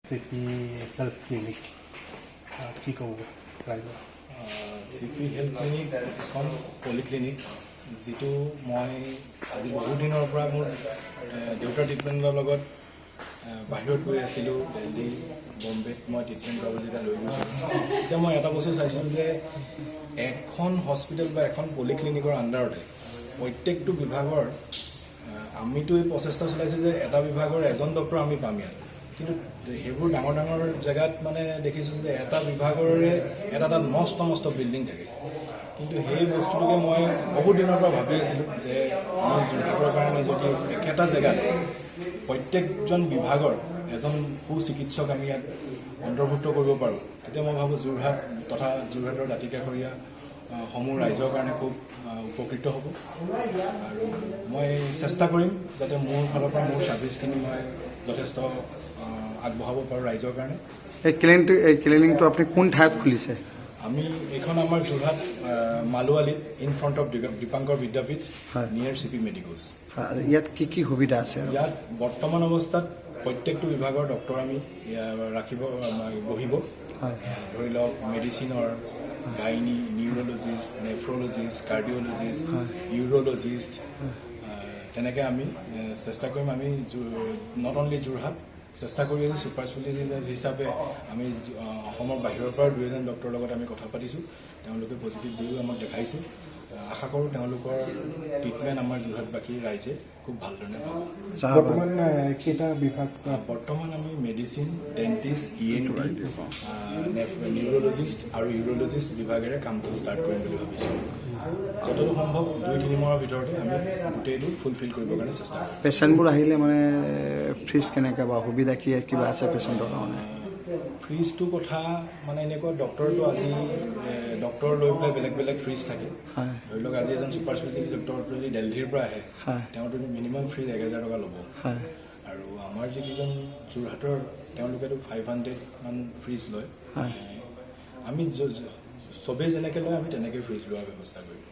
CP Health Clinic কি ক'ব ৰাইজক CP Health Clinic এখন পলিক্লিনিক যিটো মই আজি বহু দিনৰ পৰা মোৰ দেউতাৰ ট্ৰিটমেণ্টৰ লগত বাহিৰত গৈ আছিলোঁ দিল্লী বম্বেত মই ট্ৰিটমেণ্ট কৰাবলৈ যেতিয়া লৈ গৈছিলোঁ তেতিয়া মই এটা বস্তু চাইছিলোঁ যে এখন হস্পিটেল বা এখন পলিক্লিনিকৰ আণ্ডাৰতে প্ৰত্যেকটো বিভাগৰ আমিতো এই প্ৰচেষ্টা চলাইছোঁ যে এটা বিভাগৰ এজন ডক্টৰ আমি পাম ইয়াত কিন্তু সেইবোৰ ডাঙৰ ডাঙৰ জেগাত মানে দেখিছোঁ যে এটা বিভাগৰে এটা মস্ত বিল্ডিং থাকে কিন্তু সেই বস্তুটোকে মই বহুত দিনৰ পৰা ভাবি আছিলোঁ যে আমি যোৰহাটৰ কাৰণে যদি একেটা জেগাত প্ৰত্যেকজন বিভাগৰ এজন সুচিকিৎসক আমি ইয়াত অন্তৰ্ভুক্ত কৰিব পাৰোঁ তেতিয়া মই ভাবোঁ যোৰহাট তথা যোৰহাটৰ দাঁতিকাষৰীয়া সমূহ ৰাইজৰ কাৰণে খুব উপকৃত হ'ব আৰু মই চেষ্টা কৰিম যাতে মোৰ ফালৰ পৰা মোৰ ছাৰ্ভিচখিনি মই যথেষ্ট আগবঢ়াব পাৰোঁ ৰাইজৰ কাৰণে। এই ক্লিনিকটো আপুনি কোন ঠাইত খুলিছে? আমি এইখন আমাৰ যোৰহাট মালোৱালিত in front of Dipankar Vidyapith near CP medicos. ইয়াত কি সুবিধা আছে? ইয়াত বৰ্তমান অৱস্থাত প্ৰত্যেকটো বিভাগৰ ডক্টৰ আমি বহিব ধৰি লওক মেডিচিনৰ গাইনী নিউৰলজিষ্ট নেফ্ৰলজিষ্ট কাৰ্ডিঅ'লজিষ্ট ইউৰলজিষ্ট তেনেকৈ আমি চেষ্টা কৰিম আমি নট অনলি যোৰহাট চেষ্টা কৰি আছোঁ ছুপাৰ স্পেচিয়েলিষ্ট হিচাপে আমি অসমৰ বাহিৰৰ পৰা 2-এজন ডক্টৰৰ লগত আমি কথা পাতিছোঁ তেওঁলোকে পজিটিভ ভিউ আমাক দেখাইছে আশা কৰোঁ তেওঁলোকৰ ট্ৰিটমেণ্ট আমাৰ যোৰহাটবাসী ৰাইজে খুব ভালধৰণে পাব। বৰ্তমান কেইটা বিভাগ? বৰ্তমান আমি মেডিচিন ডেণ্টিষ্ট ENT নিউৰলজিষ্ট আৰু ইউৰলজিষ্ট বিভাগেৰে কামটো ষ্টাৰ্ট কৰিম বুলি ভাবিছোঁ যতদূৰ সম্ভৱ 2-3 মাহৰ ভিতৰতে আমি গোটেইটো ফুলফিল কৰিবৰ কাৰণে চেষ্টা কৰিম। পেচেণ্টবোৰ আহিলে মানে ফিজ কেনেকৈ বা সুবিধা কি কিবা আছে পেচেণ্টৰ কাৰণে? ফ্ৰিজটো কথা মানে এনেকুৱা ডক্টৰটো আজি ডক্টৰ লৈ পেলাই বেলেগ ফ্ৰিজ থাকে ধৰি লওক আজি এজন ছুপাৰ স্পেচিয়েলিষ্ট ডক্টৰটো যদি দিল্লীৰ পৰা আহে তেওঁতো মিনিমাম ফ্ৰিজ 1000 টকা ল'ব আৰু আমাৰ যিকেইজন যোৰহাটৰ তেওঁলোকেতো 500 মান ফ্ৰিজ লয় আমি চবেই যেনেকৈ লয় আমি তেনেকৈ ফ্ৰিজ লোৱাৰ ব্যৱস্থা কৰিম।